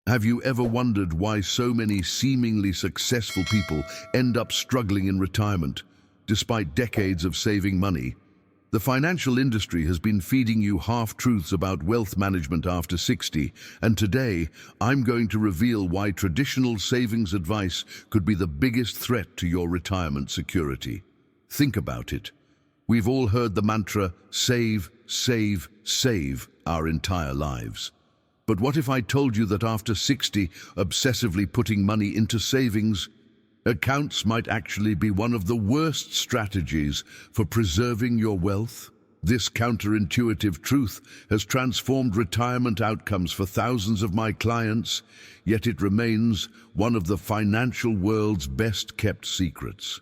Have you ever wondered why so many seemingly successful people end up struggling in retirement, despite decades of saving money? The financial industry has been feeding you half-truths about wealth management after 60, and today I'm going to reveal why traditional savings advice could be the biggest threat to your retirement security. Think about it. We've all heard the mantra, save, save, save, our entire lives. But what if I told you that after 60, obsessively putting money into savings accounts might actually be one of the worst strategies for preserving your wealth? This counterintuitive truth has transformed retirement outcomes for thousands of my clients, yet it remains one of the financial world's best-kept secrets.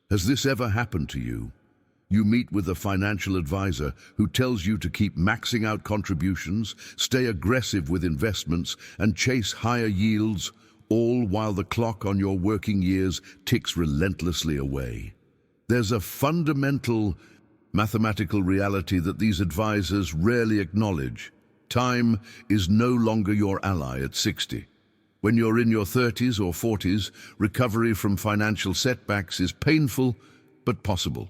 Has this ever happened to you? You meet with a financial advisor who tells you to keep maxing out contributions, stay aggressive with investments, and chase higher yields, all while the clock on your working years ticks relentlessly away. There's a fundamental mathematical reality that these advisors rarely acknowledge. Time is no longer your ally at 60. When you're in your 30s or 40s, recovery from financial setbacks is painful but possible.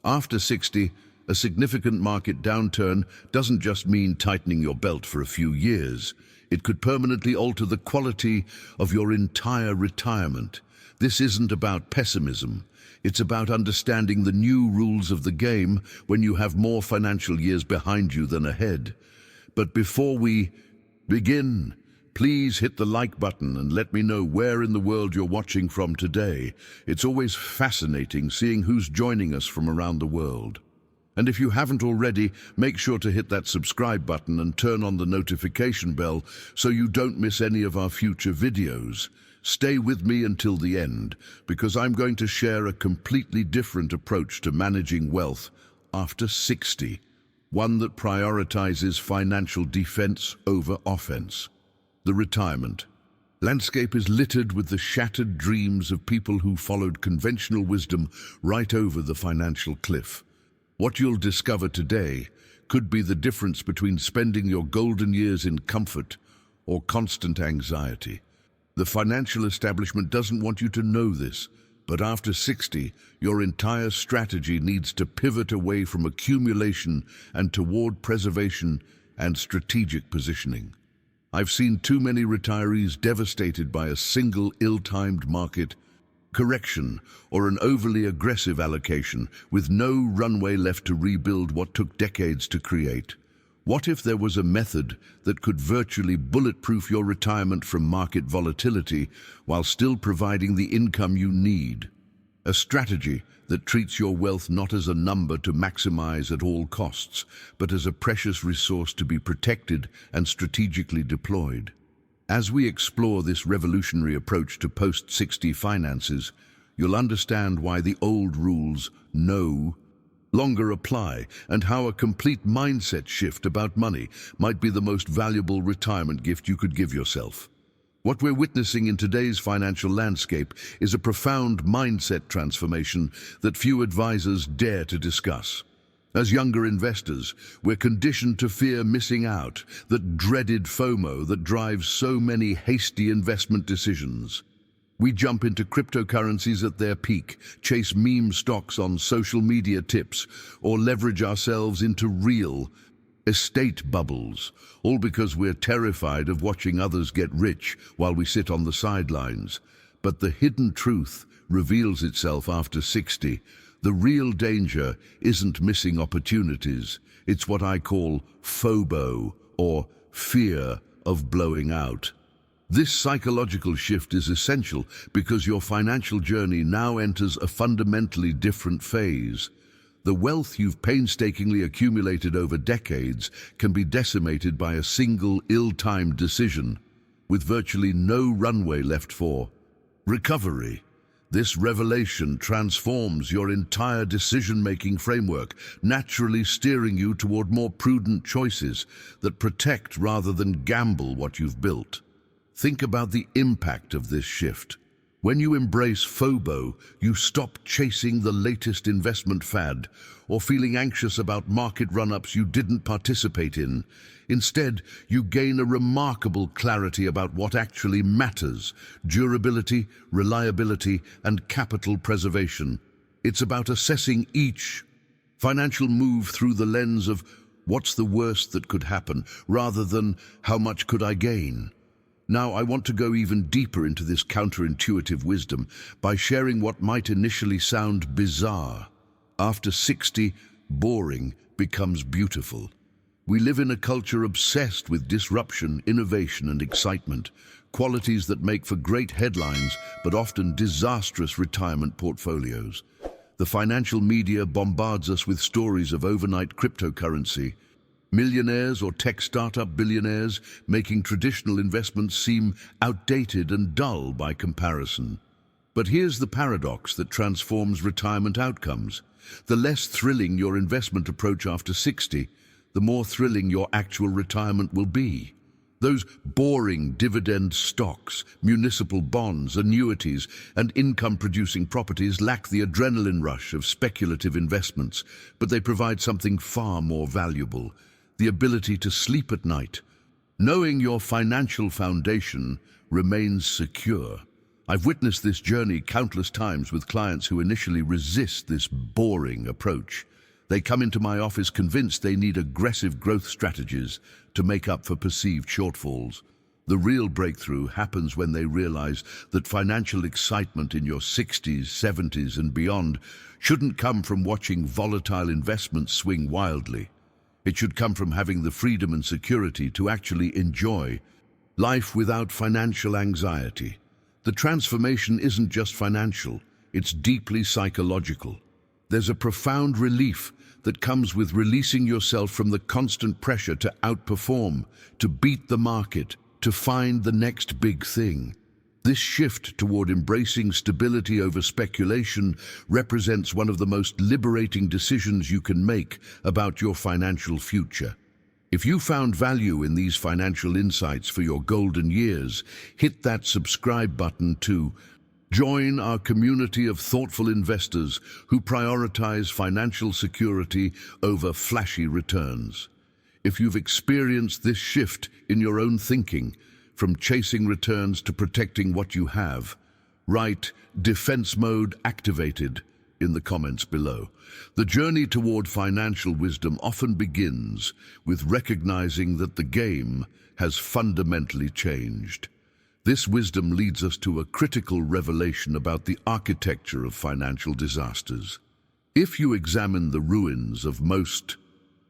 After 60, a significant market downturn doesn't just mean tightening your belt for a few years. It could permanently alter the quality of your entire retirement. This isn't about pessimism. It's about understanding the new rules of the game when you have more financial years behind you than ahead. But before we begin, please hit the like button and let me know where in the world you're watching from today. It's always fascinating seeing who's joining us from around the world. And if you haven't already, make sure to hit that subscribe button and turn on the notification bell so you don't miss any of our future videos. Stay with me until the end, because I'm going to share a completely different approach to managing wealth after 60, one that prioritizes financial defense over offense. The retirement landscape is littered with the shattered dreams of people who followed conventional wisdom right over the financial cliff. What you'll discover today could be the difference between spending your golden years in comfort or constant anxiety. The financial establishment doesn't want you to know this, but after 60, your entire strategy needs to pivot away from accumulation and toward preservation and strategic positioning. I've seen too many retirees devastated by a single ill-timed market correction or an overly aggressive allocation with no runway left to rebuild what took decades to create. What if there was a method that could virtually bulletproof your retirement from market volatility while still providing the income you need? A strategy that treats your wealth not as a number to maximize at all costs, but as a precious resource to be protected and strategically deployed. As we explore this revolutionary approach to post-60 finances, you'll understand why the old rules no longer apply and how a complete mindset shift about money might be the most valuable retirement gift you could give yourself. What we're witnessing in today's financial landscape is a profound mindset transformation that few advisors dare to discuss. As younger investors, we're conditioned to fear missing out, that dreaded FOMO that drives so many hasty investment decisions. We jump into cryptocurrencies at their peak, chase meme stocks on social media tips, or leverage ourselves into real estate bubbles, all because we're terrified of watching others get rich while we sit on the sidelines. But the hidden truth reveals itself after 60. The real danger isn't missing opportunities. It's what I call FOBO, or fear of blowing out. This psychological shift is essential because your financial journey now enters a fundamentally different phase. The wealth you've painstakingly accumulated over decades can be decimated by a single ill-timed decision, with virtually no runway left for recovery. This revelation transforms your entire decision-making framework, naturally steering you toward more prudent choices that protect rather than gamble what you've built. Think about the impact of this shift. When you embrace FOBO, you stop chasing the latest investment fad or feeling anxious about market run-ups you didn't participate in. Instead, you gain a remarkable clarity about what actually matters: durability, reliability, and capital preservation. It's about assessing each financial move through the lens of what's the worst that could happen, rather than how much could I gain. Now, I want to go even deeper into this counterintuitive wisdom by sharing what might initially sound bizarre. After 60, boring becomes beautiful. We live in a culture obsessed with disruption, innovation, and excitement, qualities that make for great headlines but often disastrous retirement portfolios. The financial media bombards us with stories of overnight cryptocurrency, millionaires or tech startup billionaires making traditional investments seem outdated and dull by comparison. But here's the paradox that transforms retirement outcomes. The less thrilling your investment approach after 60, the more thrilling your actual retirement will be. Those boring dividend stocks, municipal bonds, annuities, and income-producing properties lack the adrenaline rush of speculative investments, but they provide something far more valuable: the ability to sleep at night, knowing your financial foundation remains secure. I've witnessed this journey countless times with clients who initially resist this boring approach. They come into my office convinced they need aggressive growth strategies to make up for perceived shortfalls. The real breakthrough happens when they realize that financial excitement in your 60s, 70s, and beyond shouldn't come from watching volatile investments swing wildly. It should come from having the freedom and security to actually enjoy life without financial anxiety. The transformation isn't just financial, it's deeply psychological. There's a profound relief that comes with releasing yourself from the constant pressure to outperform, to beat the market, to find the next big thing. This shift toward embracing stability over speculation represents one of the most liberating decisions you can make about your financial future. If you found value in these financial insights for your golden years, hit that subscribe button to join our community of thoughtful investors who prioritize financial security over flashy returns. If you've experienced this shift in your own thinking, from chasing returns to protecting what you have, write "defense mode activated" in the comments below. The journey toward financial wisdom often begins with recognizing that the game has fundamentally changed. This wisdom leads us to a critical revelation about the architecture of financial disasters. If you examine the ruins of most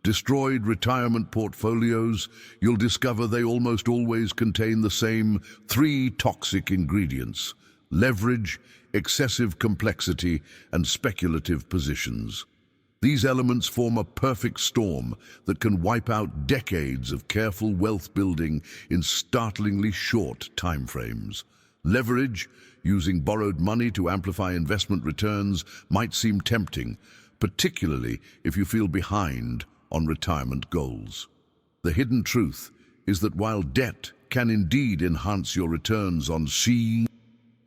destroyed retirement portfolios, you'll discover they almost always contain the same three toxic ingredients: leverage, excessive complexity, and speculative positions. These elements form a perfect storm that can wipe out decades of careful wealth building in startlingly short timeframes. Leverage, using borrowed money to amplify investment returns, might seem tempting, particularly if you feel behind on retirement goals. The hidden truth is that while debt can indeed enhance your returns on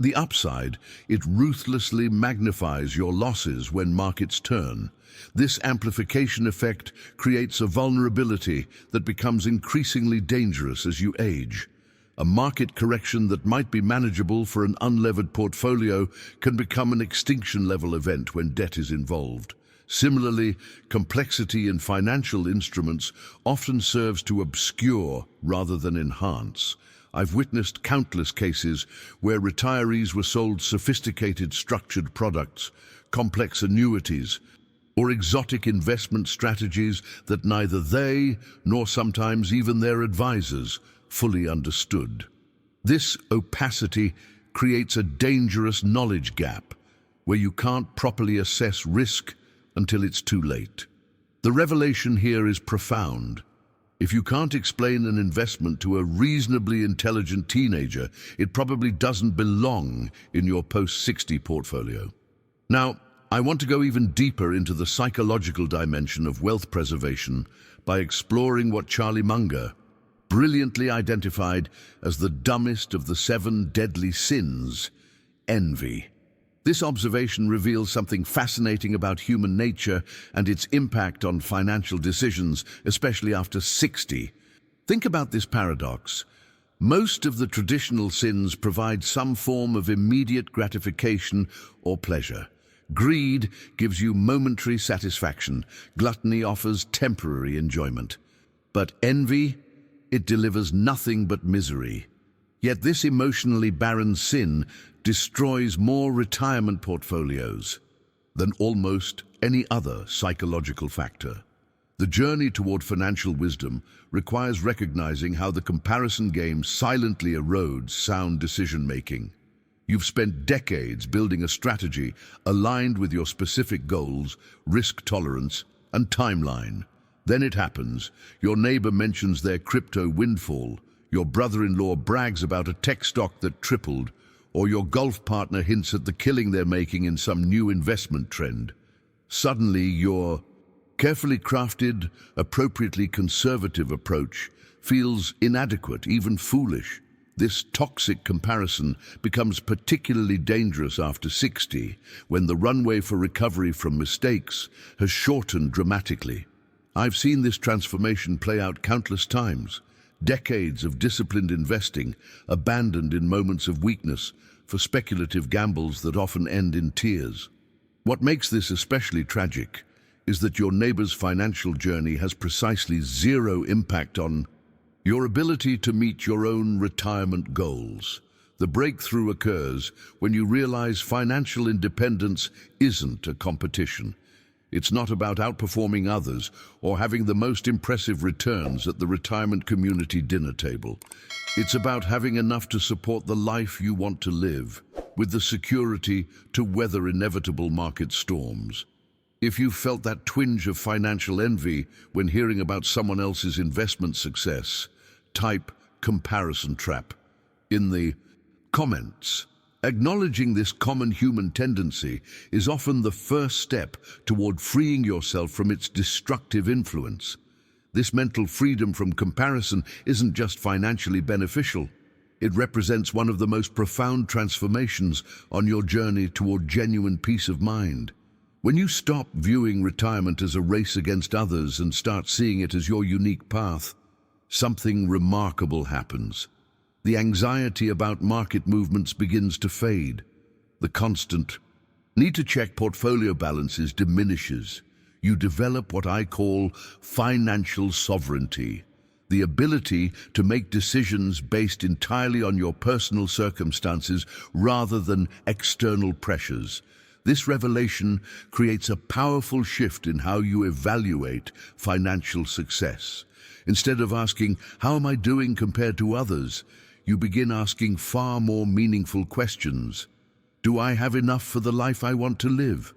the upside, it ruthlessly magnifies your losses when markets turn. This amplification effect creates a vulnerability that becomes increasingly dangerous as you age. A market correction that might be manageable for an unlevered portfolio can become an extinction-level event when debt is involved. Similarly, complexity in financial instruments often serves to obscure rather than enhance. I've witnessed countless cases where retirees were sold sophisticated structured products, complex annuities, or exotic investment strategies that neither they, nor sometimes even their advisors, fully understood. This opacity creates a dangerous knowledge gap where you can't properly assess risk until it's too late. The revelation here is profound. If you can't explain an investment to a reasonably intelligent teenager, it probably doesn't belong in your post-60 portfolio. Now, I want to go even deeper into the psychological dimension of wealth preservation by exploring what Charlie Munger brilliantly identified as the dumbest of the 7 deadly sins: envy. This observation reveals something fascinating about human nature and its impact on financial decisions, especially after 60. Think about this paradox. Most of the traditional sins provide some form of immediate gratification or pleasure. Greed gives you momentary satisfaction. Gluttony offers temporary enjoyment. But envy, it delivers nothing but misery. Yet this emotionally barren sin destroys more retirement portfolios than almost any other psychological factor. The journey toward financial wisdom requires recognizing how the comparison game silently erodes sound decision-making. You've spent decades building a strategy aligned with your specific goals, risk tolerance, and timeline. Then it happens. Your neighbor mentions their crypto windfall, your brother-in-law brags about a tech stock that tripled, or your golf partner hints at the killing they're making in some new investment trend. Suddenly, your carefully crafted, appropriately conservative approach feels inadequate, even foolish. This toxic comparison becomes particularly dangerous after 60, when the runway for recovery from mistakes has shortened dramatically. I've seen this transformation play out countless times. Decades of disciplined investing abandoned in moments of weakness for speculative gambles that often end in tears. What makes this especially tragic is that your neighbor's financial journey has precisely zero impact on your ability to meet your own retirement goals. The breakthrough occurs when you realize financial independence isn't a competition. It's not about outperforming others or having the most impressive returns at the retirement community dinner table. It's about having enough to support the life you want to live, with the security to weather inevitable market storms. If you felt that twinge of financial envy when hearing about someone else's investment success, type comparison trap in the comments. Acknowledging this common human tendency is often the first step toward freeing yourself from its destructive influence. This mental freedom from comparison isn't just financially beneficial. It represents one of the most profound transformations on your journey toward genuine peace of mind. When you stop viewing retirement as a race against others and start seeing it as your unique path, something remarkable happens. The anxiety about market movements begins to fade. The constant need to check portfolio balances diminishes. You develop what I call financial sovereignty, the ability to make decisions based entirely on your personal circumstances rather than external pressures. This revelation creates a powerful shift in how you evaluate financial success. Instead of asking, "How am I doing compared to others?" you begin asking far more meaningful questions. Do I have enough for the life I want to live?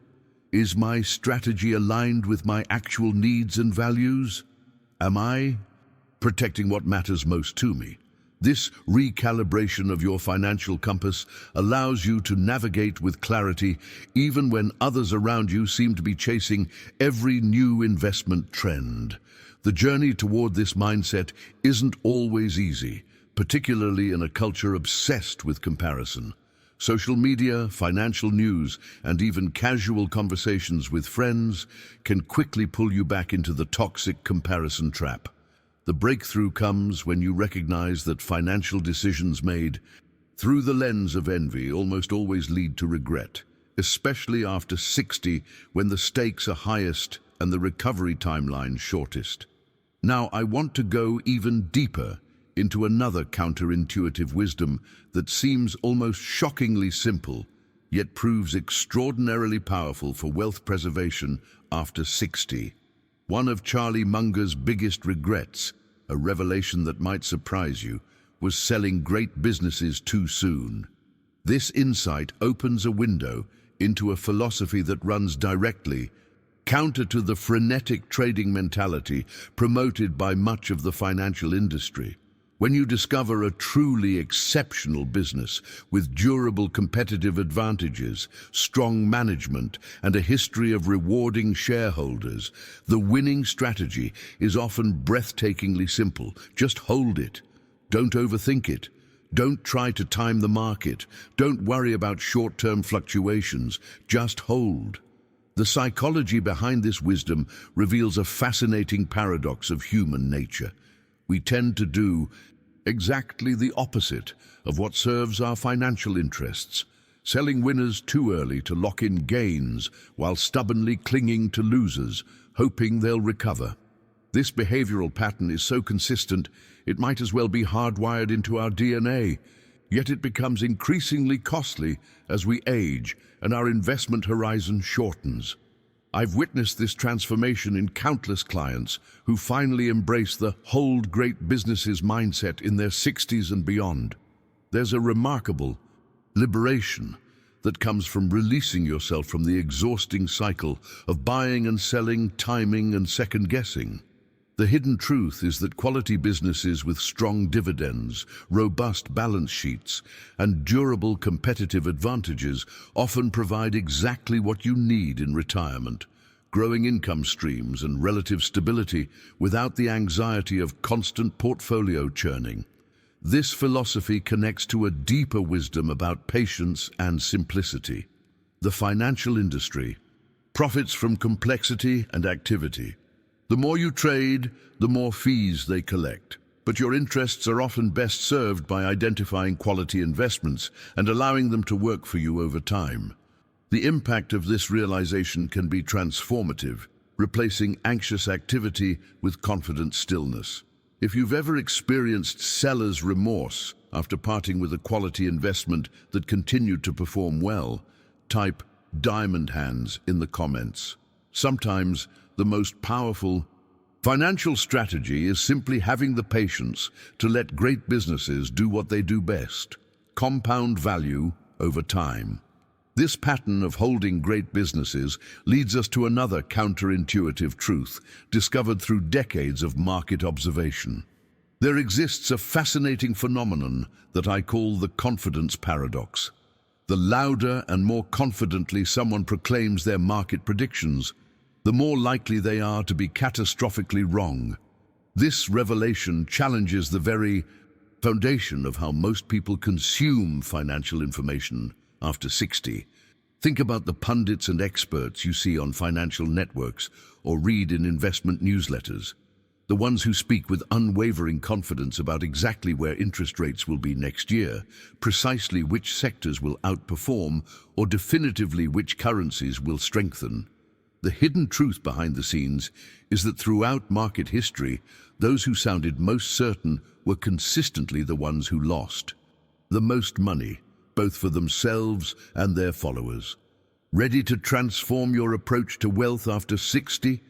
Is my strategy aligned with my actual needs and values? Am I protecting what matters most to me? This recalibration of your financial compass allows you to navigate with clarity even when others around you seem to be chasing every new investment trend. The journey toward this mindset isn't always easy, particularly in a culture obsessed with comparison. Social media, financial news, and even casual conversations with friends can quickly pull you back into the toxic comparison trap. The breakthrough comes when you recognize that financial decisions made through the lens of envy almost always lead to regret, especially after 60, when the stakes are highest and the recovery timeline shortest. Now, I want to go even deeper into another counterintuitive wisdom that seems almost shockingly simple, yet proves extraordinarily powerful for wealth preservation after 60. One of Charlie Munger's biggest regrets, a revelation that might surprise you, was selling great businesses too soon. This insight opens a window into a philosophy that runs directly counter to the frenetic trading mentality promoted by much of the financial industry. When you discover a truly exceptional business with durable competitive advantages, strong management, and a history of rewarding shareholders, the winning strategy is often breathtakingly simple. Just hold it. Don't overthink it. Don't try to time the market. Don't worry about short-term fluctuations. Just hold. The psychology behind this wisdom reveals a fascinating paradox of human nature. We tend to do exactly the opposite of what serves our financial interests, selling winners too early to lock in gains while stubbornly clinging to losers, hoping they'll recover. This behavioral pattern is so consistent, it might as well be hardwired into our DNA, yet it becomes increasingly costly as we age and our investment horizon shortens. I've witnessed this transformation in countless clients who finally embrace the hold great businesses mindset in their 60s and beyond. There's a remarkable liberation that comes from releasing yourself from the exhausting cycle of buying and selling, timing and second-guessing. The hidden truth is that quality businesses with strong dividends, robust balance sheets, and durable competitive advantages often provide exactly what you need in retirement: growing income streams and relative stability without the anxiety of constant portfolio churning. This philosophy connects to a deeper wisdom about patience and simplicity. The financial industry profits from complexity and activity. The more you trade, the more fees they collect. But your interests are often best served by identifying quality investments and allowing them to work for you over time. The impact of this realization can be transformative, replacing anxious activity with confident stillness. If you've ever experienced seller's remorse after parting with a quality investment that continued to perform well, type "diamond hands" in the comments. Sometimes the most powerful financial strategy is simply having the patience to let great businesses do what they do best: compound value over time. This pattern of holding great businesses leads us to another counterintuitive truth discovered through decades of market observation. There exists a fascinating phenomenon that I call the confidence paradox. The louder and more confidently someone proclaims their market predictions, the more likely they are to be catastrophically wrong. This revelation challenges the very foundation of how most people consume financial information after 60. Think about the pundits and experts you see on financial networks or read in investment newsletters. The ones who speak with unwavering confidence about exactly where interest rates will be next year, precisely which sectors will outperform, or definitively which currencies will strengthen. The hidden truth behind the scenes is that throughout market history, those who sounded most certain were consistently the ones who lost the most money, both for themselves and their followers. Ready to transform your approach to wealth after 60?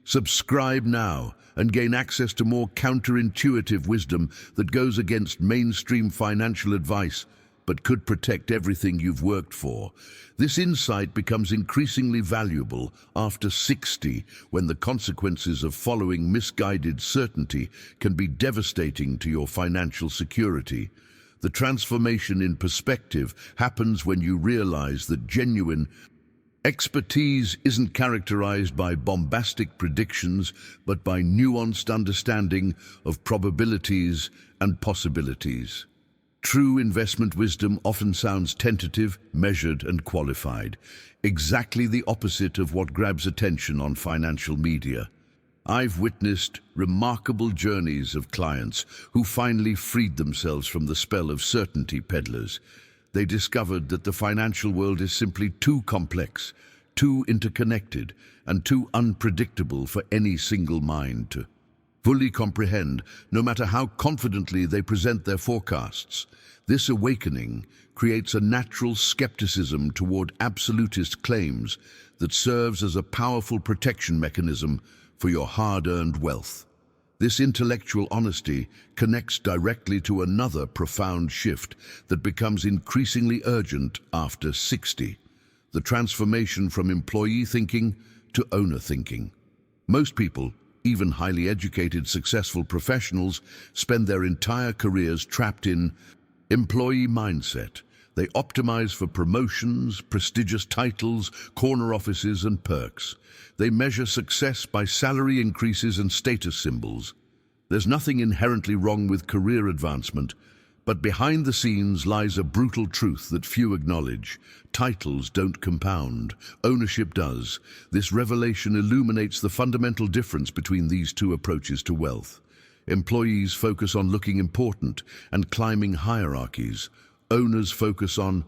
Subscribe now and gain access to more counterintuitive wisdom that goes against mainstream financial advice but could protect everything you've worked for. This insight becomes increasingly valuable after 60, when the consequences of following misguided certainty can be devastating to your financial security. The transformation in perspective happens when you realize that genuine expertise isn't characterized by bombastic predictions, but by nuanced understanding of probabilities and possibilities. True investment wisdom often sounds tentative, measured, and qualified, exactly the opposite of what grabs attention on financial media. I've witnessed remarkable journeys of clients who finally freed themselves from the spell of certainty peddlers. They discovered that the financial world is simply too complex, too interconnected, and too unpredictable for any single mind to fully comprehend, no matter how confidently they present their forecasts. This awakening creates a natural skepticism toward absolutist claims that serves as a powerful protection mechanism for your hard-earned wealth. This intellectual honesty connects directly to another profound shift that becomes increasingly urgent after 60, the transformation from employee thinking to owner thinking. Most people, even highly educated, successful professionals, spend their entire careers trapped in employee mindset. They optimize for promotions, prestigious titles, corner offices, and perks. They measure success by salary increases and status symbols. There's nothing inherently wrong with career advancement, But behind the scenes lies a brutal truth that few acknowledge. Titles don't compound, ownership does. This revelation illuminates the fundamental difference between these two approaches to wealth. Employees focus on looking important and climbing hierarchies. Owners focus on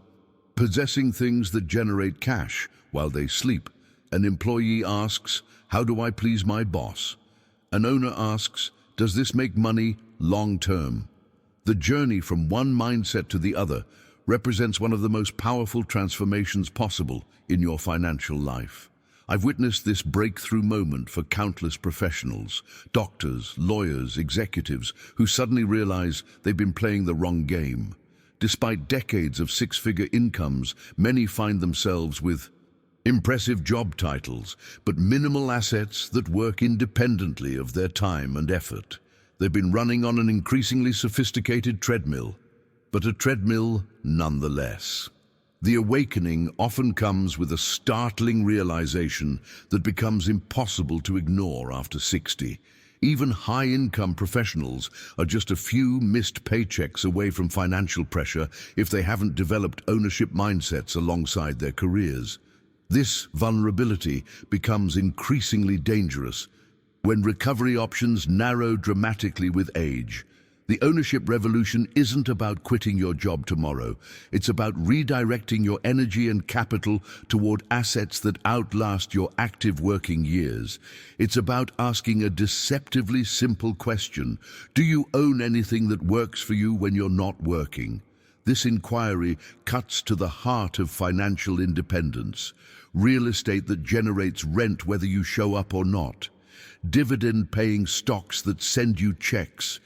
possessing things that generate cash while they sleep. An employee asks, "How do I please my boss?" An owner asks, "Does this make money long term?" The journey from one mindset to the other represents one of the most powerful transformations possible in your financial life. I've witnessed this breakthrough moment for countless professionals, doctors, lawyers, executives, who suddenly realize they've been playing the wrong game. Despite decades of six-figure incomes, many find themselves with impressive job titles, but minimal assets that work independently of their time and effort. They've been running on an increasingly sophisticated treadmill, but a treadmill nonetheless. The awakening often comes with a startling realization that becomes impossible to ignore after 60. Even high-income professionals are just a few missed paychecks away from financial pressure if they haven't developed ownership mindsets alongside their careers. This vulnerability becomes increasingly dangerous when recovery options narrow dramatically with age. The ownership revolution isn't about quitting your job tomorrow. It's about redirecting your energy and capital toward assets that outlast your active working years. It's about asking a deceptively simple question: do you own anything that works for you when you're not working? This inquiry cuts to the heart of financial independence. Real estate that generates rent whether you show up or not. Dividend-paying stocks that send you checks,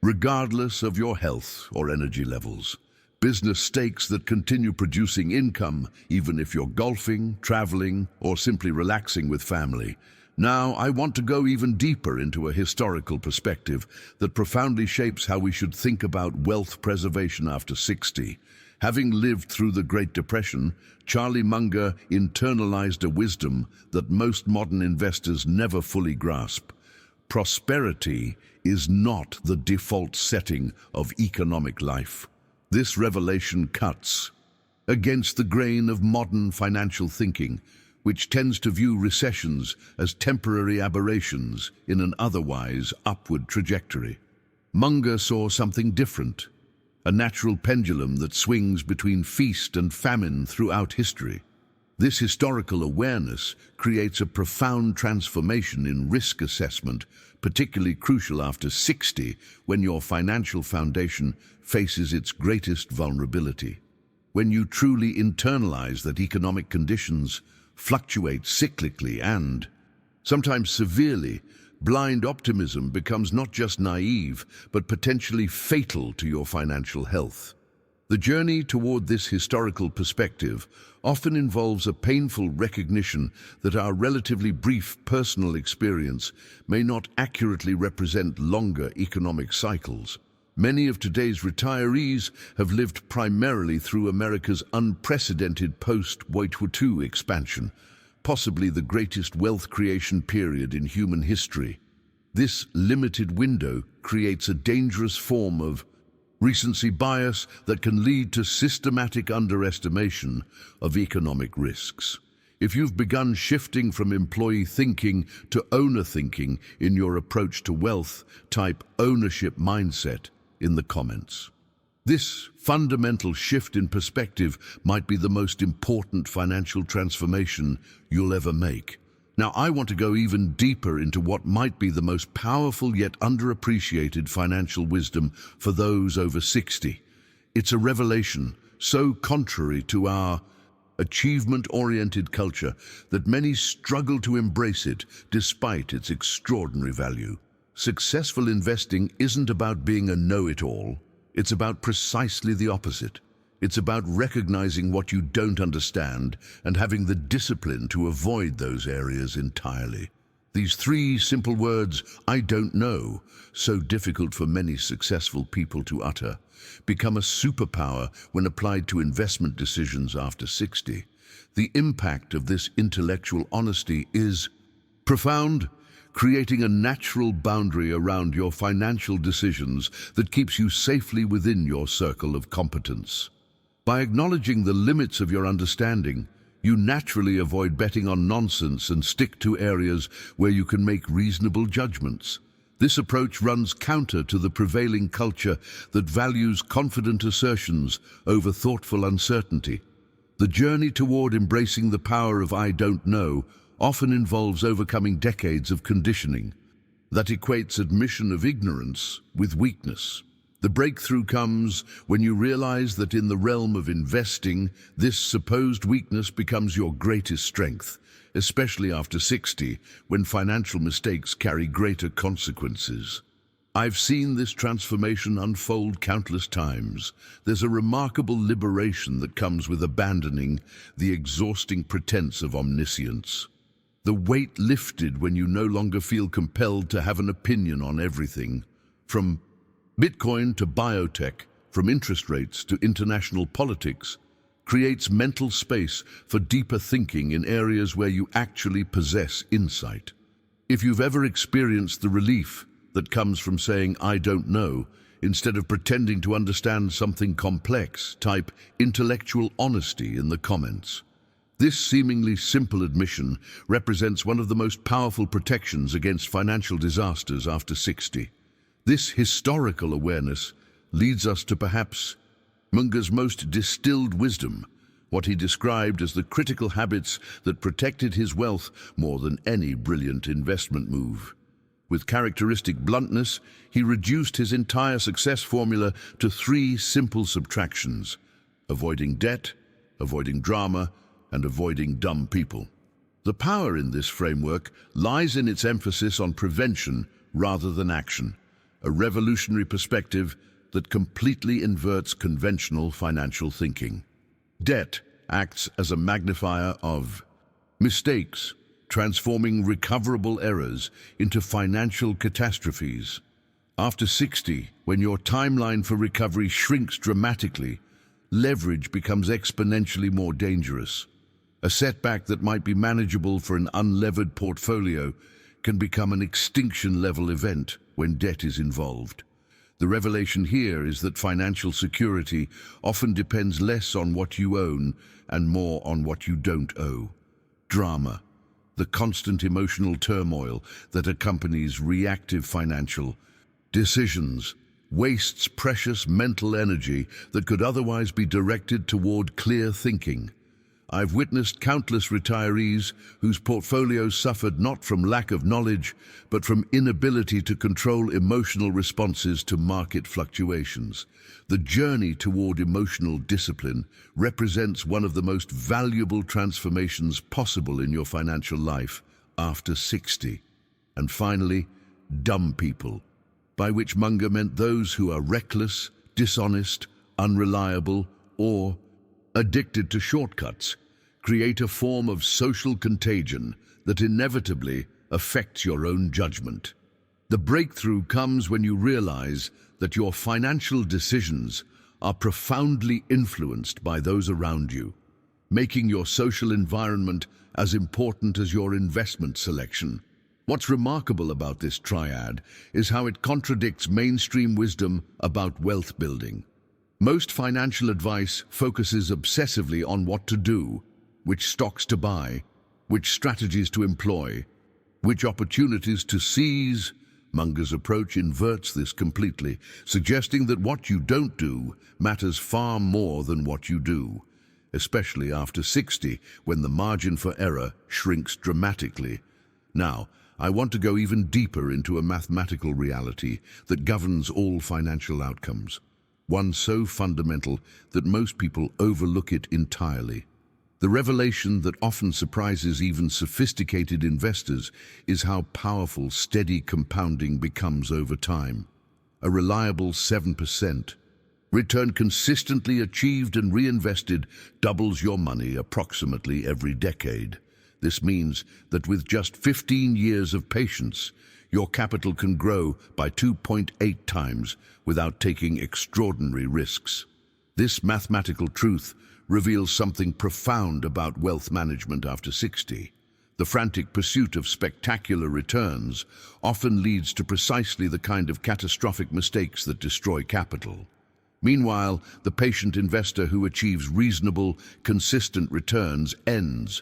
regardless of your health or energy levels. Business stakes that continue producing income, even if you're golfing, traveling, or simply relaxing with family. Now, I want to go even deeper into a historical perspective that profoundly shapes how we should think about wealth preservation after 60. Having lived through the Great Depression, Charlie Munger internalized a wisdom that most modern investors never fully grasp. Prosperity is not the default setting of economic life. This revelation cuts against the grain of modern financial thinking, which tends to view recessions as temporary aberrations in an otherwise upward trajectory. Munger saw something different, a natural pendulum that swings between feast and famine throughout history. This historical awareness creates a profound transformation in risk assessment, particularly crucial after 60, when your financial foundation faces its greatest vulnerability. When you truly internalize that economic conditions fluctuate cyclically and, sometimes severely, blind optimism becomes not just naive, but potentially fatal to your financial health. The journey toward this historical perspective often involves a painful recognition that our relatively brief personal experience may not accurately represent longer economic cycles. Many of today's retirees have lived primarily through America's unprecedented post-World War II expansion, possibly the greatest wealth creation period in human history. This limited window creates a dangerous form of recency bias that can lead to systematic underestimation of economic risks. If you've begun shifting from employee thinking to owner thinking in your approach to wealth, type ownership mindset in the comments. This fundamental shift in perspective might be the most important financial transformation you'll ever make. Now, I want to go even deeper into what might be the most powerful yet underappreciated financial wisdom for those over 60. It's a revelation so contrary to our achievement-oriented culture that many struggle to embrace it despite its extraordinary value. Successful investing isn't about being a know-it-all. It's about precisely the opposite. It's about recognizing what you don't understand and having the discipline to avoid those areas entirely. These three simple words, "I don't know," so difficult for many successful people to utter, become a superpower when applied to investment decisions after 60. The impact of this intellectual honesty is profound. creating a natural boundary around your financial decisions that keeps you safely within your circle of competence. By acknowledging the limits of your understanding, you naturally avoid betting on nonsense and stick to areas where you can make reasonable judgments. This approach runs counter to the prevailing culture that values confident assertions over thoughtful uncertainty. The journey toward embracing the power of "I don't know" often involves overcoming decades of conditioning that equates admission of ignorance with weakness. The breakthrough comes when you realize that in the realm of investing, this supposed weakness becomes your greatest strength, especially after 60, when financial mistakes carry greater consequences. I've seen this transformation unfold countless times. There's a remarkable liberation that comes with abandoning the exhausting pretense of omniscience. The weight lifted when you no longer feel compelled to have an opinion on everything, from Bitcoin to biotech, from interest rates to international politics, creates mental space for deeper thinking in areas where you actually possess insight. If you've ever experienced the relief that comes from saying "I don't know" instead of pretending to understand something complex, type "intellectual honesty" in the comments. This seemingly simple admission represents one of the most powerful protections against financial disasters after 60. This historical awareness leads us to perhaps Munger's most distilled wisdom, what he described as the critical habits that protected his wealth more than any brilliant investment move. With characteristic bluntness, he reduced his entire success formula to 3 simple subtractions: avoiding debt, avoiding drama, and avoiding dumb people. The power in this framework lies in its emphasis on prevention rather than action, a revolutionary perspective that completely inverts conventional financial thinking. Debt acts as a magnifier of mistakes, transforming recoverable errors into financial catastrophes. After 60, when your timeline for recovery shrinks dramatically, leverage becomes exponentially more dangerous. A setback that might be manageable for an unlevered portfolio can become an extinction-level event when debt is involved. The revelation here is that financial security often depends less on what you own and more on what you don't owe. Drama, the constant emotional turmoil that accompanies reactive financial decisions, wastes precious mental energy that could otherwise be directed toward clear thinking. I've witnessed countless retirees whose portfolios suffered not from lack of knowledge, but from inability to control emotional responses to market fluctuations. The journey toward emotional discipline represents one of the most valuable transformations possible in your financial life after 60. And finally, dumb people, by which Munger meant those who are reckless, dishonest, unreliable, or addicted to shortcuts, create a form of social contagion that inevitably affects your own judgment. The breakthrough comes when you realize that your financial decisions are profoundly influenced by those around you, making your social environment as important as your investment selection. What's remarkable about this triad is how it contradicts mainstream wisdom about wealth building. Most financial advice focuses obsessively on what to do, which stocks to buy, which strategies to employ, which opportunities to seize. Munger's approach inverts this completely, suggesting that what you don't do matters far more than what you do, especially after 60, when the margin for error shrinks dramatically. Now, I want to go even deeper into a mathematical reality that governs all financial outcomes. One so fundamental that most people overlook it entirely. The revelation that often surprises even sophisticated investors is how powerful steady compounding becomes over time. A reliable 7% return consistently achieved and reinvested doubles your money approximately every decade. This means that with just 15 years of patience, your capital can grow by 2.8 times without taking extraordinary risks. This mathematical truth reveals something profound about wealth management after 60. The frantic pursuit of spectacular returns often leads to precisely the kind of catastrophic mistakes that destroy capital. Meanwhile, the patient investor who achieves reasonable, consistent returns ends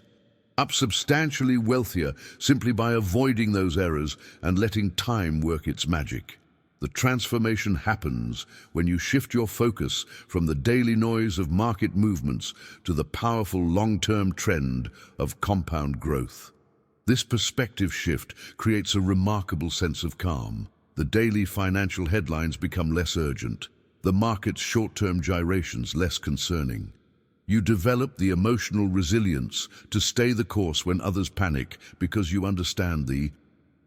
up substantially wealthier simply by avoiding those errors and letting time work its magic. The transformation happens when you shift your focus from the daily noise of market movements to the powerful long-term trend of compound growth. This perspective shift creates a remarkable sense of calm. The daily financial headlines become less urgent, the market's short-term gyrations less concerning. You develop the emotional resilience to stay the course when others panic because you understand the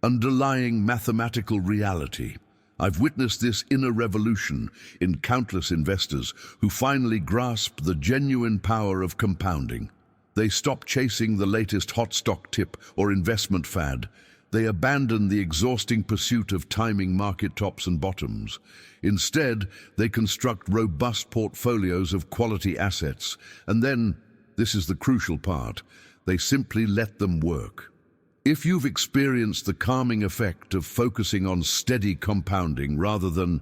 underlying mathematical reality. I've witnessed this inner revolution in countless investors who finally grasp the genuine power of compounding. They stop chasing the latest hot stock tip or investment fad. They abandon the exhausting pursuit of timing market tops and bottoms. Instead, they construct robust portfolios of quality assets, and then, this is the crucial part, they simply let them work. If you've experienced the calming effect of focusing on steady compounding rather than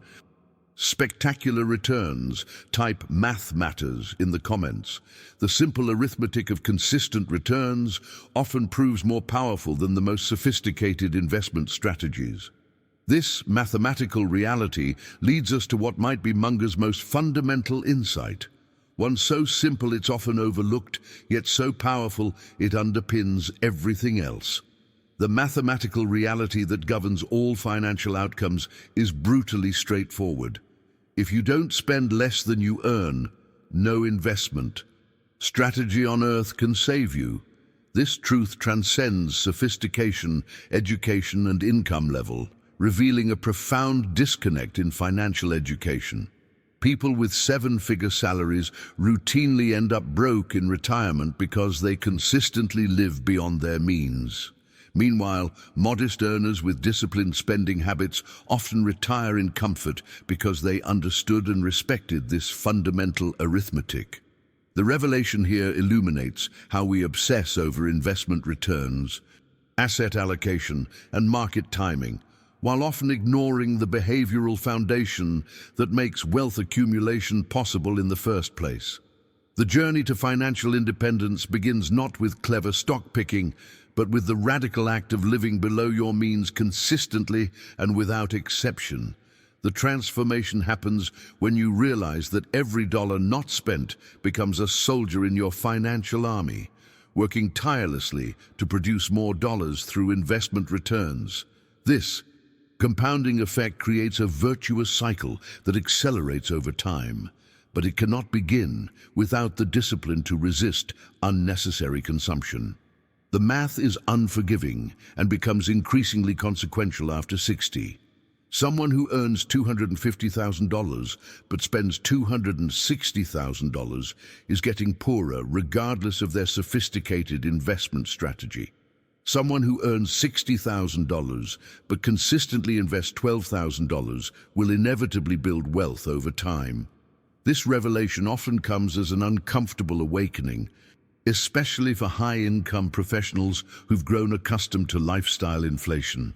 spectacular returns, type "math matters" in the comments. The simple arithmetic of consistent returns often proves more powerful than the most sophisticated investment strategies. This mathematical reality leads us to what might be Munger's most fundamental insight. One so simple it's often overlooked, yet so powerful it underpins everything else. The mathematical reality that governs all financial outcomes is brutally straightforward. If you don't spend less than you earn, no investment, strategy on earth can save you. This truth transcends sophistication, education, and income level, revealing a profound disconnect in financial education. People with seven-figure salaries routinely end up broke in retirement because they consistently live beyond their means. Meanwhile, modest earners with disciplined spending habits often retire in comfort because they understood and respected this fundamental arithmetic. The revelation here illuminates how we obsess over investment returns, asset allocation, and market timing, while often ignoring the behavioral foundation that makes wealth accumulation possible in the first place. The journey to financial independence begins not with clever stock picking, but with the radical act of living below your means consistently and without exception. The transformation happens when you realize that every dollar not spent becomes a soldier in your financial army, working tirelessly to produce more dollars through investment returns. This compounding effect creates a virtuous cycle that accelerates over time, but it cannot begin without the discipline to resist unnecessary consumption. The math is unforgiving and becomes increasingly consequential after 60. Someone who earns $250,000 but spends $260,000 is getting poorer regardless of their sophisticated investment strategy. Someone who earns $60,000 but consistently invests $12,000 will inevitably build wealth over time. This revelation often comes as an uncomfortable awakening, especially for high-income professionals who've grown accustomed to lifestyle inflation.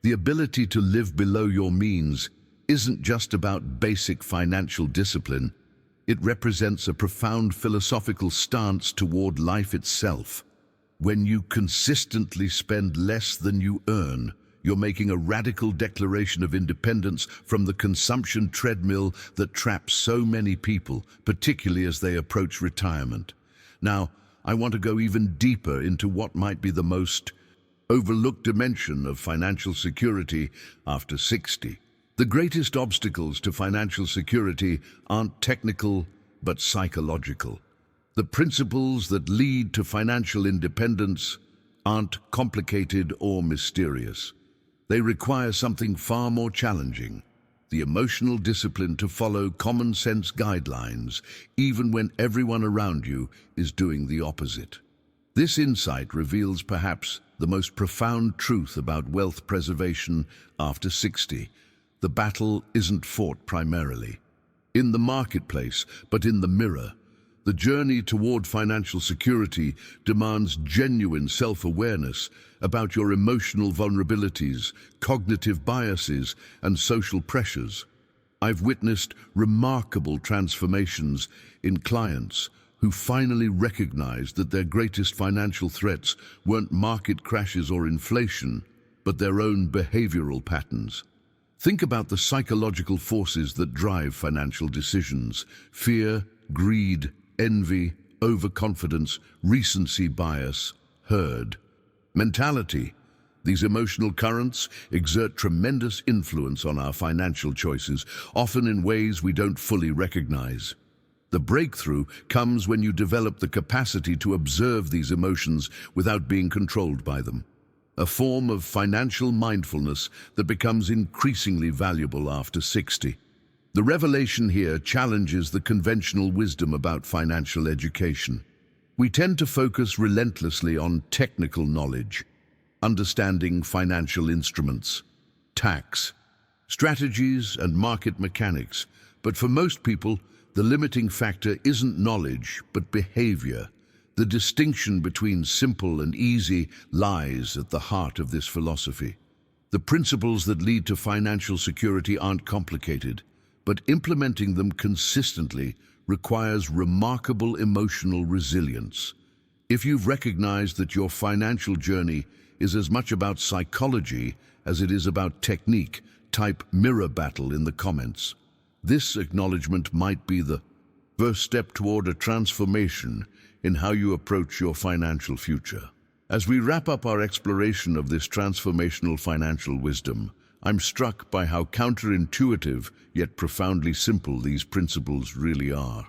The ability to live below your means isn't just about basic financial discipline. It represents a profound philosophical stance toward life itself. When you consistently spend less than you earn, you're making a radical declaration of independence from the consumption treadmill that traps so many people, particularly as they approach retirement. Now, I want to go even deeper into what might be the most overlooked dimension of financial security after 60. The greatest obstacles to financial security aren't technical, but psychological. The principles that lead to financial independence aren't complicated or mysterious. They require something far more challenging: the emotional discipline to follow common sense guidelines, even when everyone around you is doing the opposite. This insight reveals perhaps the most profound truth about wealth preservation after 60. The battle isn't fought primarily in the marketplace, but in the mirror. The journey toward financial security demands genuine self-awareness about your emotional vulnerabilities, cognitive biases, and social pressures. I've witnessed remarkable transformations in clients who finally recognized that their greatest financial threats weren't market crashes or inflation, but their own behavioral patterns. Think about the psychological forces that drive financial decisions: fear, greed, envy, overconfidence, recency bias, herd mentality. These emotional currents exert tremendous influence on our financial choices, often in ways we don't fully recognize. The breakthrough comes when you develop the capacity to observe these emotions without being controlled by them, a form of financial mindfulness that becomes increasingly valuable after 60. The revelation here challenges the conventional wisdom about financial education. We tend to focus relentlessly on technical knowledge, understanding financial instruments, tax, strategies, and market mechanics. But for most people, the limiting factor isn't knowledge, but behavior. The distinction between simple and easy lies at the heart of this philosophy. The principles that lead to financial security aren't complicated, but implementing them consistently requires remarkable emotional resilience. If you've recognized that your financial journey is as much about psychology as it is about technique, type mirror battle in the comments. This acknowledgement might be the first step toward a transformation in how you approach your financial future. As we wrap up our exploration of this transformational financial wisdom, I'm struck by how counterintuitive yet profoundly simple these principles really are.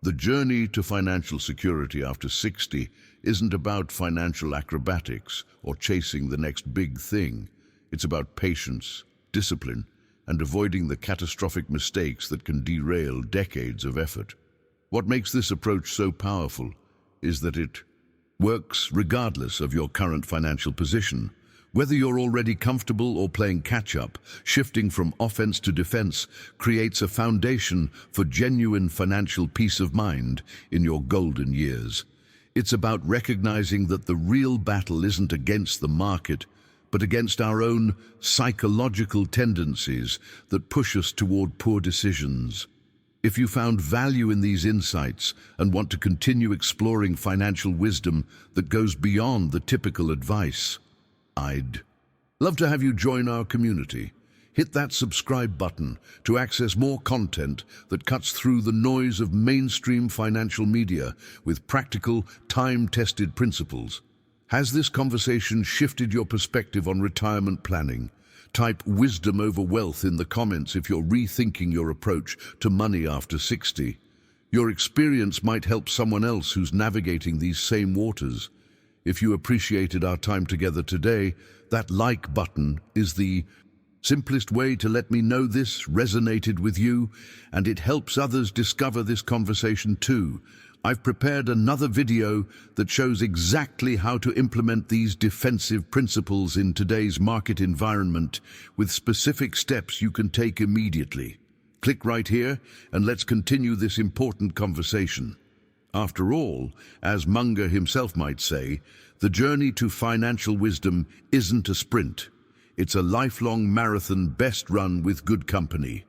The journey to financial security after 60 isn't about financial acrobatics or chasing the next big thing. It's about patience, discipline, and avoiding the catastrophic mistakes that can derail decades of effort. What makes this approach so powerful is that it works regardless of your current financial position. Whether you're already comfortable or playing catch-up, shifting from offense to defense creates a foundation for genuine financial peace of mind in your golden years. It's about recognizing that the real battle isn't against the market, but against our own psychological tendencies that push us toward poor decisions. If you found value in these insights and want to continue exploring financial wisdom that goes beyond the typical advice, I'd love to have you join our community. Hit that subscribe button to access more content that cuts through the noise of mainstream financial media with practical, time-tested principles. Has this conversation shifted your perspective on retirement planning? Type wisdom over wealth in the comments if you're rethinking your approach to money after 60. Your experience might help someone else who's navigating these same waters. If you appreciated our time together today, that like button is the simplest way to let me know this resonated with you, and it helps others discover this conversation too. I've prepared another video that shows exactly how to implement these defensive principles in today's market environment with specific steps you can take immediately. Click right here and let's continue this important conversation. After all, as Munger himself might say, the journey to financial wisdom isn't a sprint. It's a lifelong marathon best run with good company.